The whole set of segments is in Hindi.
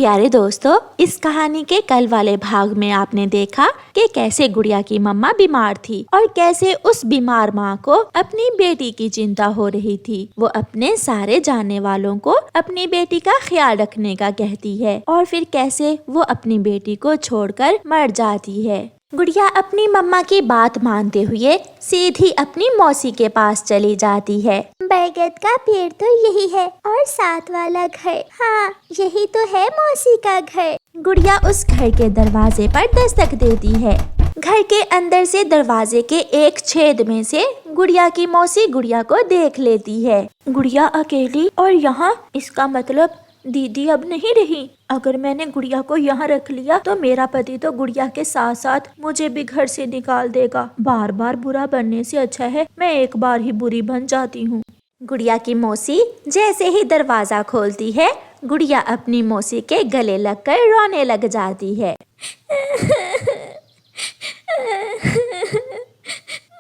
प्यारे दोस्तों, इस कहानी के कल वाले भाग में आपने देखा कि कैसे गुड़िया की मम्मा बीमार थी और कैसे उस बीमार माँ को अपनी बेटी की चिंता हो रही थी। वो अपने सारे जानने वालों को अपनी बेटी का ख्याल रखने का कहती है और फिर कैसे वो अपनी बेटी को छोड़कर मर जाती है। गुड़िया अपनी मम्मा की बात मानते हुए सीधी अपनी मौसी के पास चली जाती है। बरगद का पेड़ तो यही है और साथ वाला घर, हाँ यही तो है मौसी का घर। गुड़िया उस घर के दरवाजे पर दस्तक देती है। घर के अंदर से दरवाजे के एक छेद में से गुड़िया की मौसी गुड़िया को देख लेती है। गुड़िया अकेली और यहाँ, इसका मतलब दीदी अब नहीं रही। अगर मैंने गुड़िया को यहाँ रख लिया तो मेरा पति तो गुड़िया के साथ साथ मुझे भी घर से निकाल देगा। बार बार बुरा बनने से अच्छा है मैं एक बार ही बुरी बन जाती हूँ। गुड़िया की मौसी जैसे ही दरवाजा खोलती है, गुड़िया अपनी मौसी के गले लगकर रोने लग जाती है।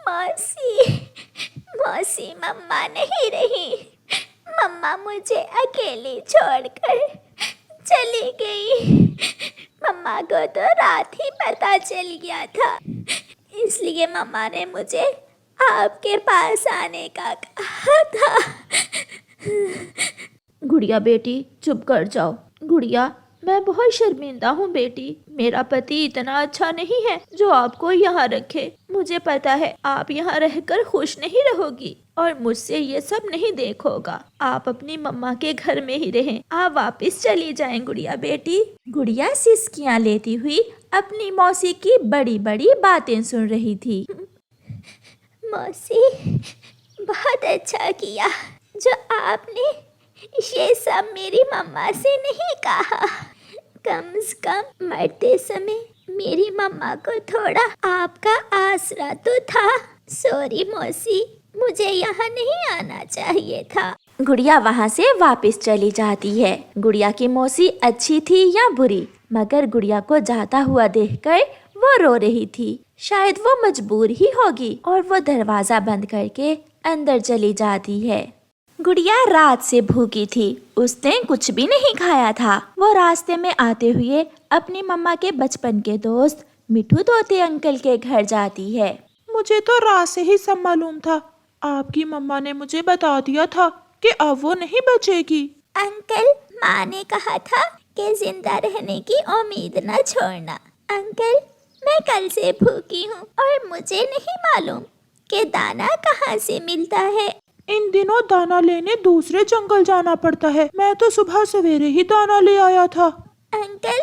मौसी, मौसी मम्मा नहीं रही। मम्मा मुझे अकेली छोड़कर चली गई। मम्मा को तो रात ही पता चल गया था, इसलिए मम्मा ने मुझे आपके पास आने का कहा था। गुड़िया बेटी चुप कर जाओ। गुड़िया, मैं बहुत शर्मिंदा हूँ बेटी। मेरा पति इतना अच्छा नहीं है जो आपको यहाँ रखे। मुझे पता है आप यहाँ रहकर खुश नहीं रहोगी और मुझसे ये सब नहीं देखोगा। आप अपनी मम्मा के घर में ही रहें। आप वापस चली जाएं गुड़िया बेटी। गुड़िया सिसकियाँ लेती हुई अपनी मौसी की बड़ी बड़ी बातें सुन रही थी। मौसी, बहुत अच्छा किया जो आपने ये सब मेरी मम्मा से नहीं कहा। कम से कम मरते समय मेरी मम्मा को थोड़ा आपका आसरा तो था। सॉरी मौसी, मुझे यहाँ नहीं आना चाहिए था। गुड़िया वहाँ से वापस चली जाती है। गुड़िया की मौसी अच्छी थी या बुरी, मगर गुड़िया को जाता हुआ देखकर वो रो रही थी। शायद वो मजबूर ही होगी और वो दरवाजा बंद करके अंदर चली जाती है। गुड़िया रात से भूखी थी, उसने कुछ भी नहीं खाया था। वो रास्ते में आते हुए अपनी मम्मा के बचपन के दोस्त मिठू तोते अंकल के घर जाती है। मुझे तो रात से ही सब मालूम था। आपकी मम्मा ने मुझे बता दिया था कि अब वो नहीं बचेगी। अंकल, माँ ने कहा था कि जिंदा रहने की उम्मीद न छोड़ना। अंकल, मैं कल से भूखी हूँ और मुझे नहीं मालूम कि दाना कहाँ से मिलता है। इन दिनों दाना लेने दूसरे जंगल जाना पड़ता है। मैं तो सुबह सवेरे ही दाना ले आया था। अंकल,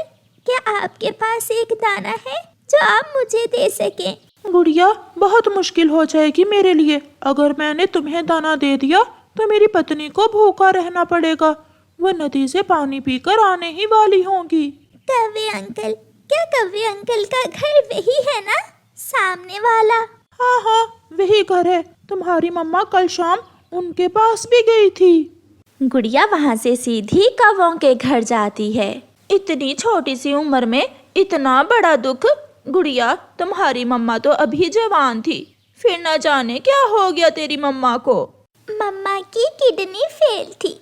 क्या आपके पास एक दाना है जो आप मुझे दे सकें? गुड़िया, बहुत मुश्किल हो जाएगी मेरे लिए। अगर मैंने तुम्हें दाना दे दिया तो मेरी पत्नी को भूखा रहना पड़ेगा। वो नदी से पानी पीकर आने ही वाली होंगी। कव्वे अंकल, क्या कव्वे अंकल का घर वही है ना, सामने वाला? हाँ हाँ, वही घर है। तुम्हारी मम्मा कल शाम उनके पास भी गई थी। गुड़िया वहाँ से सीधी कौवों के घर जाती है। इतनी छोटी सी उम्र में इतना बड़ा दुख। गुड़िया, तुम्हारी मम्मा तो अभी जवान थी, फिर न जाने क्या हो गया तेरी मम्मा को। मम्मा की किडनी फेल थी,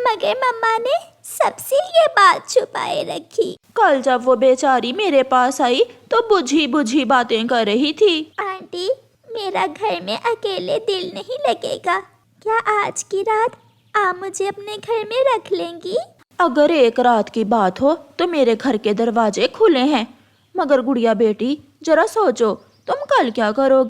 मगर मम्मा ने सबसे ये बात छुपाए रखी। कल जब वो बेचारी मेरे पास आई तो बुझी बुझी बातें कर रही थी। आंटी, मेरा घर में अकेले दिल नहीं लगेगा। क्या आज की रात आप मुझे अपने घर में रख लेंगी? अगर एक रात की बात हो तो मेरे घर के दरवाजे खुले हैं, मगर गुड़िया बेटी जरा सोचो तुम कल क्या करोगे।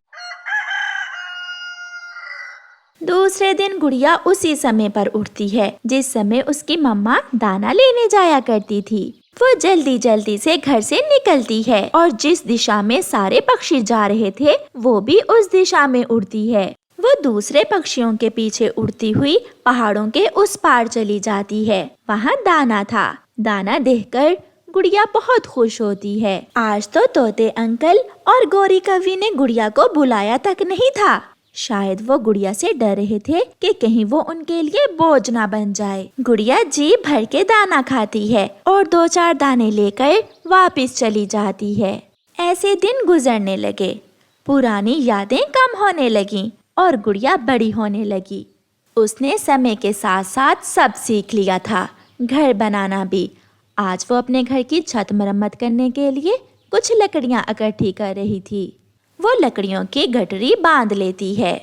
दूसरे दिन गुड़िया उसी समय पर उठती है जिस समय उसकी मम्मा दाना लेने जाया करती थी। वो जल्दी जल्दी से घर से निकलती है और जिस दिशा में सारे पक्षी जा रहे थे वो भी उस दिशा में उड़ती है। वो दूसरे पक्षियों के पीछे उड़ती हुई पहाड़ों के उस पार चली जाती है। वहाँ दाना था। दाना देखकर गुड़िया बहुत खुश होती है। आज तो तोते अंकल और गौरी कवि ने गुड़िया को बुलाया तक नहीं था। शायद वो गुड़िया से डर रहे थे कि कहीं वो उनके लिए बोझ ना बन जाए। गुड़िया जी भर के दाना खाती है और 2-4 दाने लेकर वापस चली जाती है। ऐसे दिन गुजरने लगे, पुरानी यादें कम होने लगीं और गुड़िया बड़ी होने लगी। उसने समय के साथ साथ सब सीख लिया था, घर बनाना भी। आज वो अपने घर की छत मरम्मत करने के लिए कुछ लकड़ियां इकट्ठी कर रही थी। वो लकड़ियों की गठरी बांध लेती है।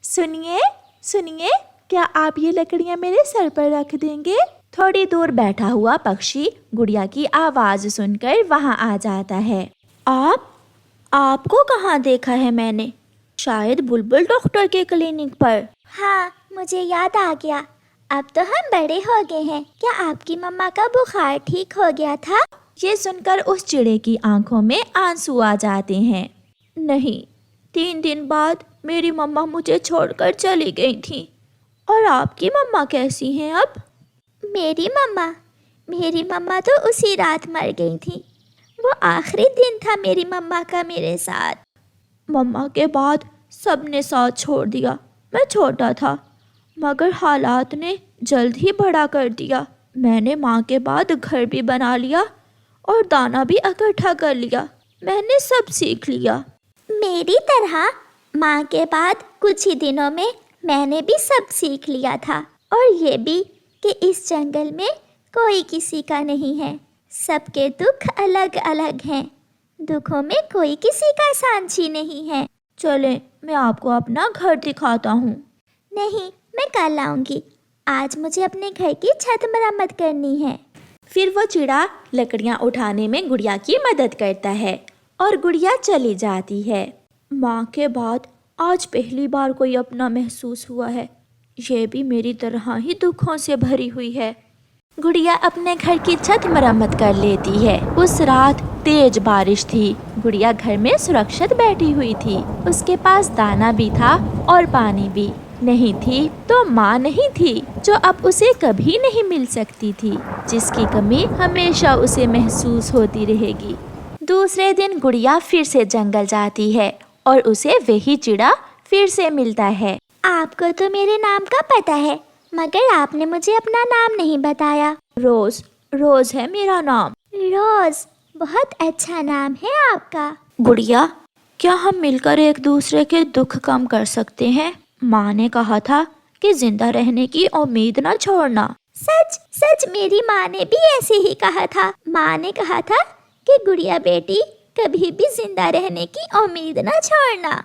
सुनिए सुनिए, क्या आप ये लकड़ियां मेरे सर पर रख देंगे? थोड़ी दूर बैठा हुआ पक्षी गुड़िया की आवाज सुनकर वहां आ जाता है। आपको कहाँ देखा है मैंने? शायद बुलबुल डॉक्टर के क्लिनिक पर। हाँ, मुझे याद आ गया। अब तो हम बड़े हो गए हैं। क्या आपकी मम्मा का बुखार ठीक हो गया था? ये सुनकर उस चिड़े की आंखों में आंसू आ जाते हैं। नहीं, 3 दिन बाद मेरी मम्मा मुझे छोड़कर चली गई थी। और आपकी मम्मा कैसी हैं अब? मेरी मम्मा तो उसी रात मर गई थी। वो आखिरी दिन था मेरी मम्मा का मेरे साथ। मम्मा के बाद सबने साथ छोड़ दिया। मैं छोटा था, मगर हालात ने जल्द ही बड़ा कर दिया। मैंने माँ के बाद घर भी बना लिया और दाना भी इकट्ठा कर लिया। मैंने सब सीख लिया। मेरी तरह माँ के बाद कुछ ही दिनों में मैंने भी सब सीख लिया था। और ये भी कि इस जंगल में कोई किसी का नहीं है। सबके दुख अलग अलग हैं। दुखों में कोई किसी का साझी नहीं है। चलें, मैं आपको अपना घर दिखाता हूँ। नहीं, मैं कल आऊँगी। आज मुझे अपने घर की छत मरम्मत करनी है। फिर वो चिड़ा लकड़ियाँ उठाने में गुड़िया की मदद करता है और गुड़िया चली जाती है। माँ के बाद आज पहली बार कोई अपना महसूस हुआ है। ये भी मेरी तरह ही दुखों से भरी हुई है। गुड़िया अपने घर की छत मरम्मत कर लेती है। उस रात तेज बारिश थी। गुड़िया घर में सुरक्षित बैठी हुई थी। उसके पास दाना भी था और पानी भी। नहीं थी तो माँ नहीं थी, जो अब उसे कभी नहीं मिल सकती थी, जिसकी कमी हमेशा उसे महसूस होती रहेगी। दूसरे दिन गुड़िया फिर से जंगल जाती है और उसे वही चिड़ा फिर से मिलता है। आपको तो मेरे नाम का पता है, मगर आपने मुझे अपना नाम नहीं बताया। रोज है मेरा नाम। रोज, बहुत अच्छा नाम है आपका। गुड़िया, क्या हम मिलकर एक दूसरे के दुख कम कर सकते हैं? माँ ने कहा था कि जिंदा रहने की उम्मीद न छोड़ना। सच सच, मेरी माँ ने भी ऐसे ही कहा था। माँ ने कहा था कि गुड़िया बेटी, कभी भी जिंदा रहने की उम्मीद न छोड़ना।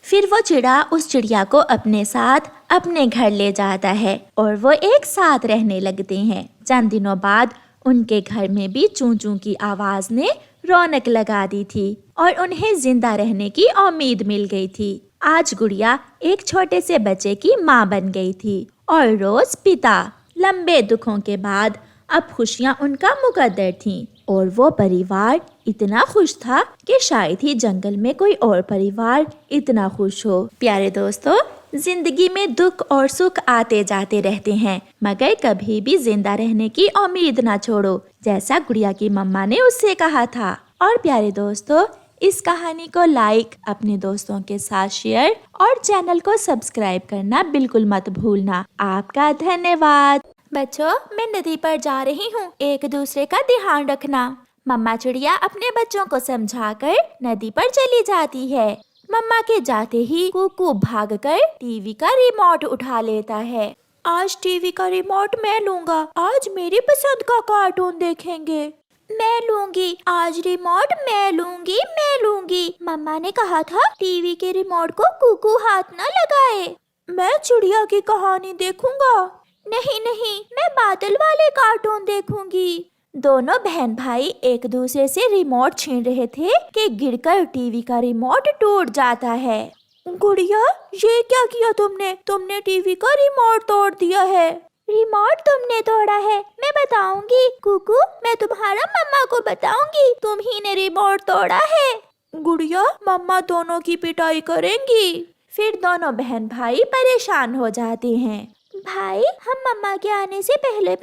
फिर वो चिड़ा उस चिड़िया को अपने साथ अपने घर ले जाता है और वो एक साथ रहने लगते हैं। चंद दिनों बाद उनके घर में भी चूं चूं की आवाज ने रौनक लगा दी थी और उन्हें जिंदा रहने की उम्मीद मिल गई थी। आज गुड़िया एक छोटे से बच्चे की माँ बन गई थी और रोज पिता। लंबे दुखों के बाद अब खुशियाँ उनका मुकद्दर थीं और वो परिवार इतना खुश था कि शायद ही जंगल में कोई और परिवार इतना खुश हो। प्यारे दोस्तों, जिंदगी में दुख और सुख आते जाते रहते हैं, मगर कभी भी जिंदा रहने की उम्मीद ना छोड़ो, जैसा गुड़िया की मम्मा ने उससे कहा था। और प्यारे दोस्तों, इस कहानी को लाइक, अपने दोस्तों के साथ शेयर और चैनल को सब्सक्राइब करना बिल्कुल मत भूलना। आपका धन्यवाद। बच्चों, मैं नदी पर जा रही हूँ, एक दूसरे का ध्यान रखना। मम्मा चिड़िया अपने बच्चों को समझाकर नदी पर चली जाती है। मम्मा के जाते ही कुकू भागकर टीवी का रिमोट उठा लेता है। आज टीवी का रिमोट मैं लूंगा, आज मेरी पसंद का कार्टून देखेंगे। मैं लूंगी, आज रिमोट मैं लूंगी। मम्मा ने कहा था टीवी के रिमोट को कुकू हाथ न लगाए। मैं चिड़िया की कहानी देखूंगा। नहीं, मैं बादल वाले कार्टून देखूंगी। दोनों बहन भाई एक दूसरे से रिमोट छीन रहे थे कि गिरकर टीवी का रिमोट टूट जाता है। गुड़िया, ये क्या किया तुमने टीवी का रिमोट तोड़ दिया है। रिमोट तुमने तोड़ा है, मैं बताऊंगी। कुकू, मैं तुम्हारा मम्मा को बताऊंगी, तुम ही ने रिमोट तोड़ा है। गुड़िया, मम्मा दोनों की पिटाई करेंगी। फिर दोनों बहन भाई परेशान हो जाते हैं। भाई, हम मम्मा के आने से पहले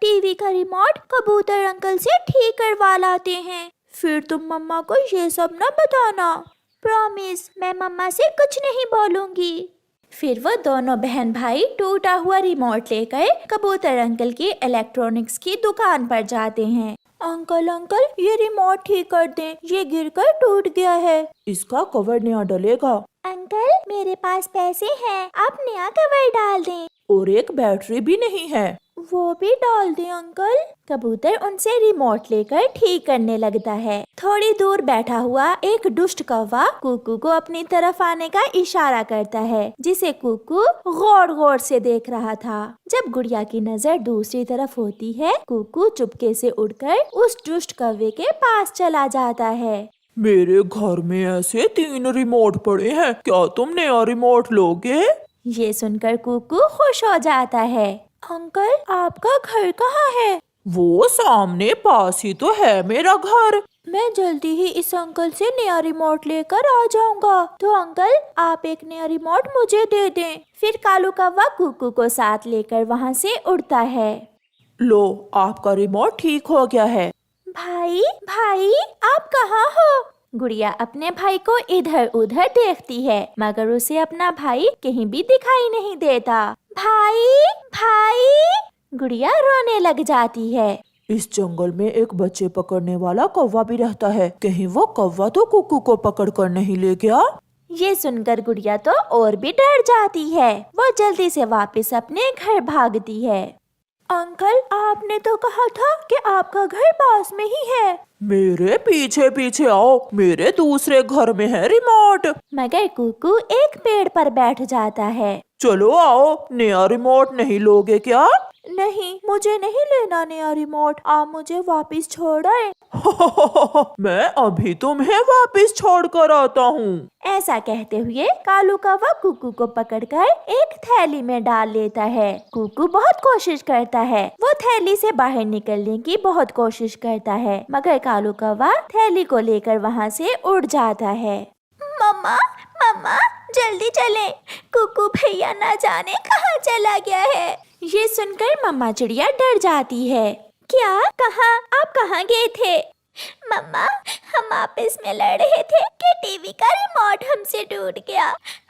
टीवी का रिमोट कबूतर अंकल से ठीक करवा लाते हैं। फिर तुम मम्मा को ये सब न बताना। प्रॉमिस, मैं मम्मा से कुछ नहीं बोलूंगी। फिर वो दोनों बहन भाई टूटा हुआ रिमोट लेकर कबूतर अंकल की इलेक्ट्रॉनिक्स की दुकान पर जाते हैं। अंकल, ये रिमोट ठीक कर दें, ये गिरकर टूट गया है। इसका कवर नया डलेगा। अंकल, मेरे पास पैसे हैं, आप नया कवर डाल दें। और एक बैटरी भी नहीं है। वो भी डाल दें अंकल। कबूतर उनसे रिमोट लेकर ठीक करने लगता है। थोड़ी दूर बैठा हुआ एक दुष्ट कौवा कुकू को अपनी तरफ आने का इशारा करता है, जिसे कुकू गौर गौर से देख रहा था। जब गुड़िया की नजर दूसरी तरफ होती है, कुकू चुपके से उड़कर उस दुष्ट कौवे के पास चला जाता है। मेरे घर में ऐसे 3 रिमोट पड़े हैं, क्या तुम नया रिमोट लोगे? ये सुनकर कुकू खुश हो जाता है। अंकल, आपका घर कहाँ है? वो सामने पास ही तो है मेरा घर। मैं जल्दी ही इस अंकल से नया रिमोट लेकर आ जाऊंगा। तो अंकल, आप एक नया रिमोट मुझे दे दें। फिर कालू कौवा कुकू को साथ लेकर वहाँ से उड़ता है। लो, आपका रिमोट ठीक हो गया है। भाई, भाई, आप कहाँ हो? गुड़िया अपने भाई को इधर उधर देखती है, मगर उसे अपना भाई कहीं भी दिखाई नहीं देता। भाई, भाई, गुड़िया रोने लग जाती है। इस जंगल में एक बच्चे पकड़ने वाला कौवा भी रहता है, कहीं वो कौवा तो कुकू को पकड़ कर नहीं ले गया? ये सुनकर गुड़िया तो और भी डर जाती है। वो जल्दी से वापस अपने घर भागती है। अंकल, आपने तो कहा था कि आपका घर पास में ही है। मेरे पीछे पीछे आओ, मेरे दूसरे घर में है रिमोट। मगर कुकू एक पेड़ पर बैठ जाता है। चलो आओ, नया रिमोट नहीं लोगे क्या? नहीं, मुझे नहीं लेना नया रिमोट, आप मुझे वापस छोड़ आए। मैं अभी तुम्हें वापस छोड़ कर आता हूँ। ऐसा कहते हुए कालू कौवा कुकू को पकड़कर एक थैली में डाल लेता है। कुकू बहुत कोशिश करता है, वो थैली से बाहर निकलने की बहुत कोशिश करता है, मगर कालू कौवा थैली को लेकर वहाँ से उड़ जाता है। मम्मा, मम्मा, जल्दी चलें, कुकू भैया ना जाने कहाँ चला गया है। ये सुनकर मम्मा चिड़िया डर जाती है। क्या? कहाँ? आप कहाँ गए थे? मम्मा, हम आपस में लड़ रहे थे कि टीवी का रिमोट हमसे टूट गया।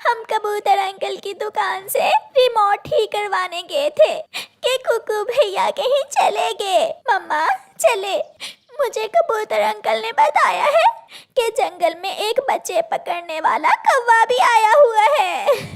हम कबूतर अंकल की दुकान से रिमोट ठीक करवाने गए थे कि कुकू भैया कहीं चले गए। मम्मा, चले। मुझे कबूतर अंकल ने बताया है कि जंगल में एक बच्चे पकड़ने वाला कौवा भी आया हुआ है।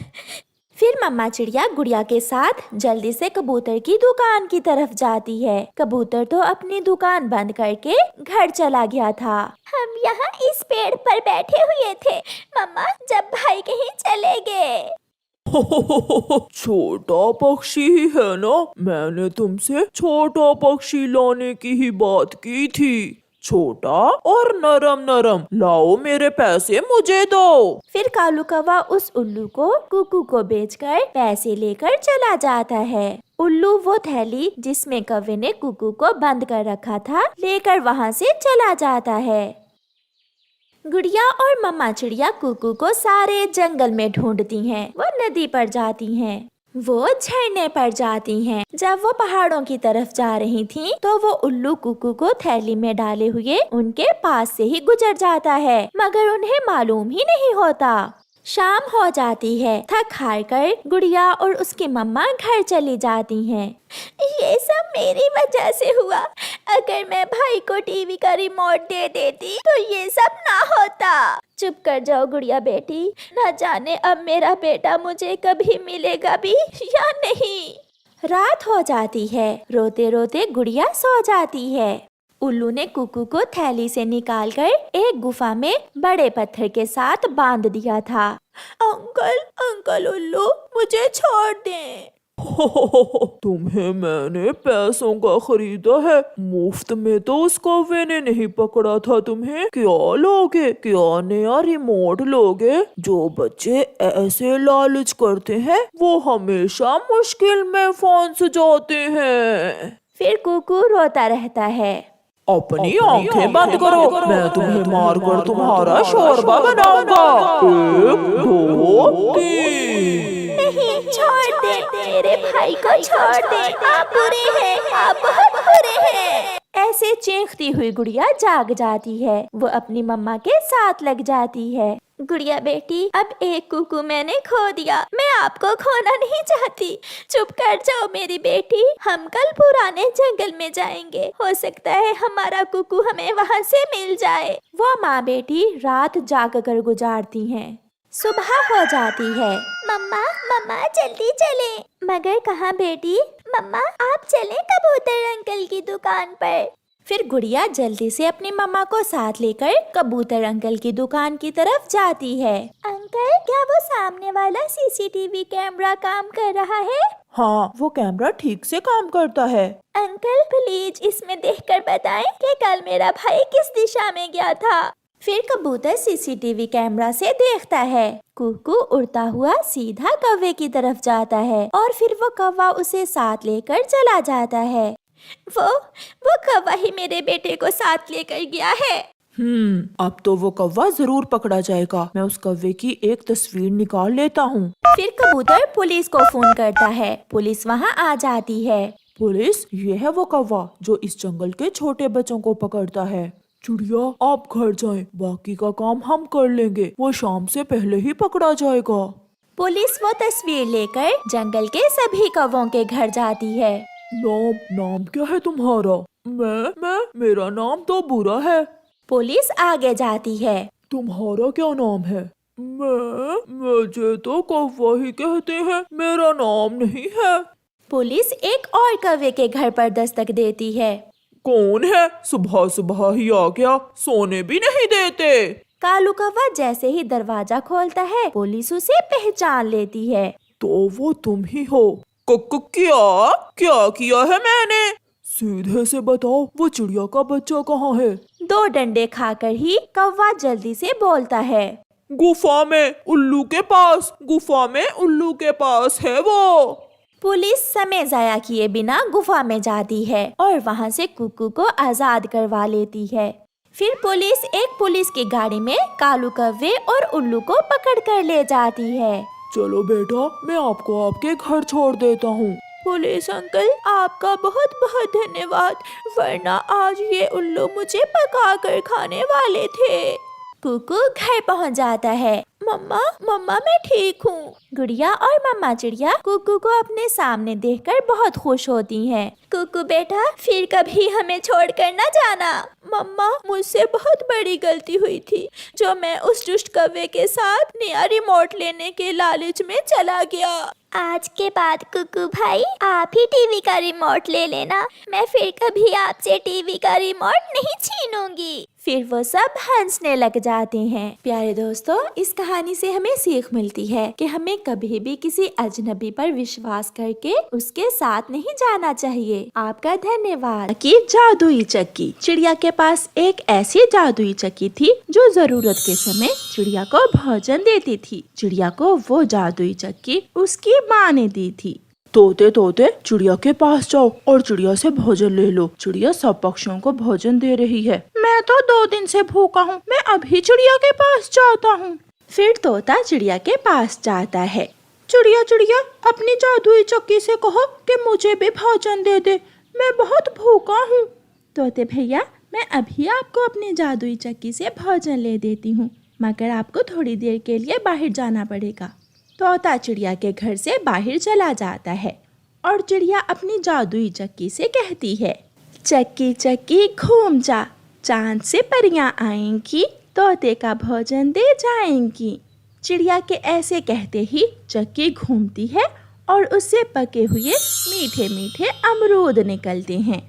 फिर मम्मा चिड़िया गुड़िया के साथ जल्दी से कबूतर की दुकान की तरफ जाती है। कबूतर तो अपनी दुकान बंद करके घर चला गया था। हम यहाँ इस पेड़ पर बैठे हुए थे मम्मा, जब भाई कहीं चले गए। छोटा पक्षी ही है ना? मैंने तुमसे छोटा पक्षी लाने की ही बात की थी। छोटा और नरम नरम, लाओ मेरे पैसे मुझे दो। फिर कालू कौवा उस उल्लू को कुकू को बेचकर पैसे लेकर चला जाता है। उल्लू वो थैली जिसमें कौवे ने कुकू को बंद कर रखा था लेकर वहाँ से चला जाता है। गुड़िया और मम्मा चिड़िया कुकू को सारे जंगल में ढूंढती हैं। वो नदी पर जाती हैं, वो झरने पर जाती हैं। जब वो पहाड़ों की तरफ जा रही थीं, तो वो उल्लू कुकू को थैली में डाले हुए उनके पास से ही गुजर जाता है, मगर उन्हें मालूम ही नहीं होता। शाम हो जाती है। थक हार कर गुड़िया और उसकी मम्मा घर चली जाती हैं। ये सब मेरी वजह से हुआ। अगर मैं भाई को टीवी का रिमोट दे देती तो ये सब ना होता। चुप कर जाओ गुड़िया बेटी, न जाने अब मेरा बेटा मुझे कभी मिलेगा भी या नहीं। रात हो जाती है। रोते रोते गुड़िया सो जाती है। उल्लू ने कुकू को थैली से निकालकर एक गुफा में बड़े पत्थर के साथ बांध दिया था। अंकल, अंकल उल्लू, मुझे छोड़ दें। तुम्हें मैंने पैसों का खरीदा है, मुफ्त में तो उस कौवे ने नहीं पकड़ा था तुम्हें। क्या लोगे? क्या नया रिमोट लोगे? जो बच्चे ऐसे लालच करते हैं वो हमेशा मुश्किल में फंस जाते हैं। फिर कुकू रोता रहता है। अपनी आंखें बंद करो, मैं तुम्हें मारकर तुम्हारा शोरबा बनाऊंगा। 1, 2, 3। नहीं, छोड़ दे, मेरे भाई को छोड़ दे। आप बुरे हैं, आप बहुत बुरे हैं। ऐसे चीखती हुई गुड़िया जाग जाती है। वो अपनी मम्मा के साथ लग जाती है। गुड़िया बेटी, अब एक कुकू मैंने खो दिया, मैं आपको खोना नहीं चाहती। चुप कर जाओ मेरी बेटी, हम कल पुराने जंगल में जाएंगे। हो सकता है हमारा कुकू हमें वहाँ से मिल जाए। वो माँ बेटी रात जाग कर गुजारती हैं। सुबह हो जाती है। मम्मा मम्मा जल्दी चलें। मगर कहाँ बेटी? मम्मा आप चलें कबूतर अंकल की दुकान पर। फिर गुड़िया जल्दी से अपनी मम्मा को साथ लेकर कबूतर अंकल की दुकान की तरफ जाती है। अंकल क्या वो सामने वाला सीसीटीवी कैमरा काम कर रहा है? हाँ, वो कैमरा ठीक से काम करता है। अंकल प्लीज इसमें देखकर बताएं कि कल मेरा भाई किस दिशा में गया था। फिर कबूतर सीसीटीवी कैमरा से देखता है। कुकू उड़ता हुआ सीधा कौवे की तरफ जाता है और फिर वो कौवा उसे साथ लेकर चला जाता है। वो कौवा ही मेरे बेटे को साथ लेकर गया है। अब तो वो कौवा जरूर पकड़ा जाएगा। मैं उस कौवे की एक तस्वीर निकाल लेता हूँ। फिर कबूतर पुलिस को फोन करता है। पुलिस वहाँ आ जाती है। पुलिस, ये है वो कौवा जो इस जंगल के छोटे बच्चों को पकड़ता है। चिड़िया, आप घर जाएं, बाकी का काम हम कर लेंगे। वो शाम से पहले ही पकड़ा जाएगा। पुलिस वो तस्वीर लेकर जंगल के सभी कौवों के घर जाती है। नाम क्या है तुम्हारा? मेरा नाम तो बुरा है। पुलिस आगे जाती है। तुम्हारा क्या नाम है? मुझे तो कौवा ही कहते हैं, मेरा नाम नहीं है। पुलिस एक और कौवे के घर पर दस्तक देती है। कौन है? सुबह सुबह ही आ गया, सोने भी नहीं देते। कालू कौवा जैसे ही दरवाजा खोलता है, पुलिस उसे पहचान लेती है। तो वो तुम ही हो। क्या किया है मैंने? सीधे से बताओ, वो चिड़िया का बच्चा कहाँ है? 2 डंडे खाकर ही कौवा जल्दी से बोलता है। गुफा में उल्लू के पास, गुफा में उल्लू के पास है वो। पुलिस समय जाया किए बिना गुफा में जाती है और वहाँ से कुकू को आजाद करवा लेती है। फिर पुलिस एक पुलिस की गाड़ी में कालू कौवे और उल्लू को पकड़ कर ले जाती है। चलो बेटा, मैं आपको आपके घर छोड़ देता हूँ। पुलिस अंकल, आपका बहुत बहुत धन्यवाद, वरना आज ये उल्लू मुझे पका कर खाने वाले थे। कुकू घर पहुंच जाता है। मम्मा मैं ठीक हूँ। गुड़िया और मम्मा चिड़िया कुकू को अपने सामने देखकर बहुत खुश होती हैं। कुकू बेटा, फिर कभी हमें छोड़कर न जाना। मम्मा, मुझसे बहुत बड़ी गलती हुई थी जो मैं उस दुष्ट कौवे के साथ नया रिमोट लेने के लालच में चला गया। आज के बाद कुकू भाई, आप ही टीवी का रिमोट ले लेना। मैं फिर कभी आपसे टीवी का रिमोट नहीं छीनूंगी। फिर वो सब हंसने लग जाते हैं। प्यारे दोस्तों, इस कहानी से हमें सीख मिलती है कि हमें कभी भी किसी अजनबी पर विश्वास करके उसके साथ नहीं जाना चाहिए। आपका धन्यवाद। की जादुई चक्की। चिड़िया के पास एक ऐसी जादुई चक्की थी जो जरूरत के समय चिड़िया को भोजन देती थी। चिड़िया को वो जादुई चक्की उसकी माँ ने दी थी। तोते चिड़िया के पास जाओ और चिड़िया से भोजन ले लो। चिड़िया सब पक्षियों को भोजन दे रही है। मैं तो 2 दिन से भूखा हूँ, मैं अभी चिड़िया के पास जाता हूँ। फिर तोता चिड़िया के पास जाता है। चिड़िया, अपनी जादुई चक्की से कहो कि मुझे भी भोजन दे दे, मैं बहुत भूखा हूँ। तोते भैया, मैं अभी आपको अपनी जादुई चक्की से भोजन ले देती हूँ, मगर आपको थोड़ी देर के लिए बाहर जाना पड़ेगा। तोता चिड़िया के घर से बाहर चला जाता है और चिड़िया अपनी जादुई चक्की से कहती है, चक्की चक्की घूम जा, चांद से परियां आएंगी, तोते का भोजन दे जाएंगी। चिड़िया के ऐसे कहते ही चक्की घूमती है और उससे पके हुए मीठे मीठे अमरूद निकलते हैं।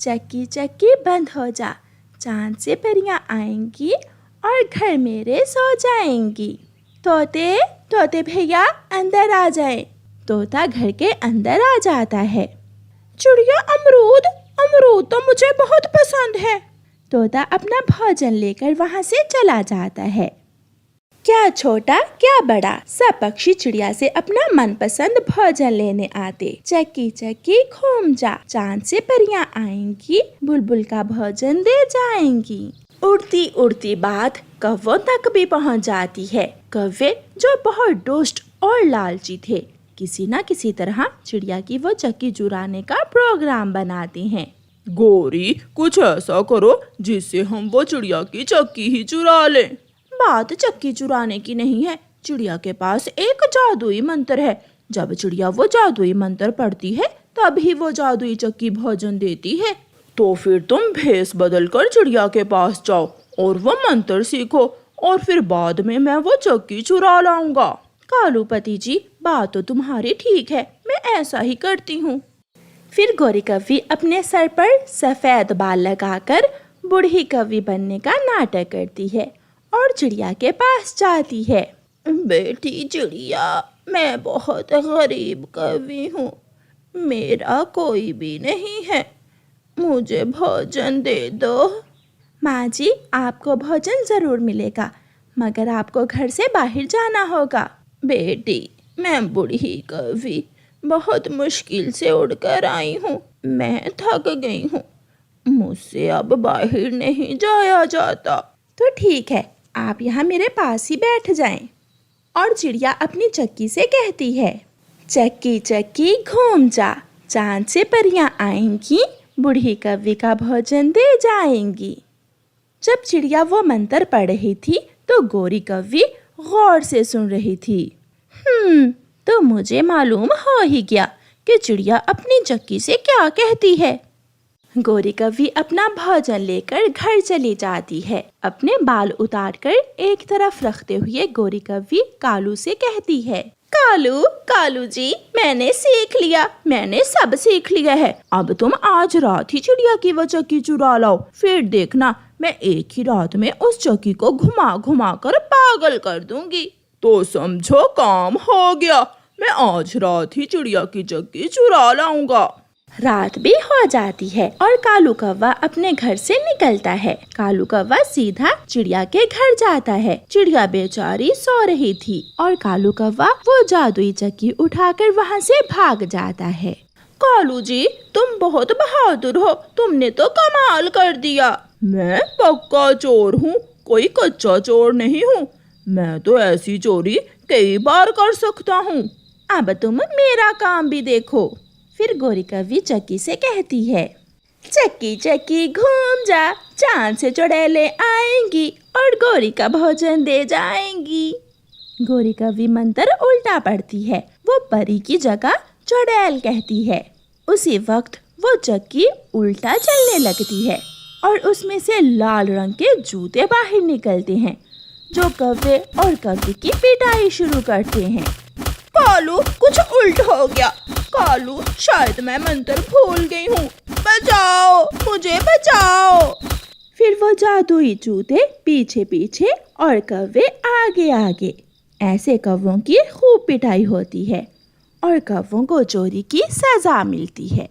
चक्की चक्की बंद हो जा, चांद से परियां आएंगी और घर मेरे सो जाएंगी। तोते भैया अंदर आ जाए। तोता घर के अंदर आ जाता है। चिड़िया, अमरूद तो मुझे बहुत पसंद है। तोता अपना भोजन लेकर वहाँ से चला जाता है। क्या छोटा क्या बड़ा, सब पक्षी चिड़िया से अपना मनपसंद भोजन लेने आते। चक्की चक्की घूम जा, चांद से परियां आएंगी, बुलबुल का भोजन दे जाएंगी। उड़ती उड़ती बात कौवों तक भी पहुंच जाती है। कौवे जो बहुत दुष्ट और लालची थे, किसी न किसी तरह चिड़िया की वो चक्की चुराने का प्रोग्राम बनाते हैं। गौरी, कुछ ऐसा करो जिससे हम वो चिड़िया की चक्की ही चुरा लें। बात चक्की चुराने की नहीं है, चिड़िया के पास एक जादुई मंत्र है। जब चिड़िया वो जादुई मंत्र पढ़ती है तभी वो जादुई चक्की भोजन देती है। तो फिर तुम भेस बदल कर चिड़िया के पास जाओ और वो मंत्र सीखो और फिर बाद में मैं वो चक्की चुरा लाऊंगा। कालूपति जी, बात तो तुम्हारी ठीक है, मैं ऐसा ही करती हूँ। फिर गौरी कव्वी अपने सर पर सफेद बाल लगाकर बूढ़ी कव्वी बनने का नाटक करती है और चिड़िया के पास जाती है। बेटी चिड़िया, मैं बहुत गरीब कव्वी हूँ, मेरा कोई भी नहीं है, मुझे भोजन दे दो। माँ जी, आपको भोजन जरूर मिलेगा, मगर आपको घर से बाहर जाना होगा। बेटी, मैं बूढ़ी कव्वी बहुत मुश्किल से उड़कर आई हूँ, मैं थक गई हूँ, मुझसे अब बाहर नहीं जाया जाता। तो ठीक है, आप यहाँ मेरे पास ही बैठ जाएं। और चिड़िया अपनी चक्की से कहती है, चक्की चक्की घूम जा, चांद से परियां आएंगी, बूढ़ी कव्वी का भोजन दे जाएंगी। जब चिड़िया वो मंत्र पढ़ रही थी तो गौरी कव्वी गौर से सुन रही थी। तो मुझे मालूम हो ही गया कि चिड़िया अपनी चक्की से क्या कहती है। गौरी कव्वी अपना भोजन लेकर घर चली जाती है। अपने बाल उतारकर एक तरफ रखते हुए गौरी कव्वी कालू से कहती है, कालू, कालू जी, मैंने सीख लिया, मैंने सब सीख लिया है। अब तुम आज रात ही चिड़िया की वो चक्की चुरा लाओ, फिर देखना मैं एक ही रात में उस चक्की को घुमा घुमा कर पागल कर दूंगी। तो समझो काम हो गया, मैं आज रात ही चिड़िया की चक्की चुरा लाऊंगा। रात भी हो जाती है और कालू कौवा अपने घर से निकलता है। कालू कौवा सीधा चिड़िया के घर जाता है। चिड़िया बेचारी सो रही थी और कालू कौवा वो जादुई चक्की उठाकर वहाँ से भाग जाता है। कालू जी, तुम बहुत बहादुर हो, तुमने तो कमाल कर दिया। मैं पक्का चोर हूँ, कोई कच्चा चोर नहीं हूँ, मैं तो ऐसी चोरी कई बार कर सकता हूँ। अब तुम मेरा काम भी देखो। फिर गौरी कव्वी चक्की से कहती है, चक्की चक्की घूम जा, चांद से चुड़ैलें आएंगी और गौरी का भोजन दे जाएंगी। गौरी कव्वी मंत्र उल्टा पढ़ती है, वो परी की जगह चुड़ैल कहती है। उसी वक्त वो चक्की उल्टा चलने लगती है और उसमें से लाल रंग के जूते बाहर निकलते हैं, जो कव्वे और कव्वी की पिटाई शुरू करते हैं। कालू, कुछ उल्ट हो गया। कालू, शायद मैं मंत्र भूल गई हूँ, बचाओ, मुझे बचाओ। फिर वो जादुई जूते पीछे पीछे और कव्वे आगे आगे। ऐसे कव्वों की खूब पिटाई होती है और कव्वों को चोरी की सजा मिलती है।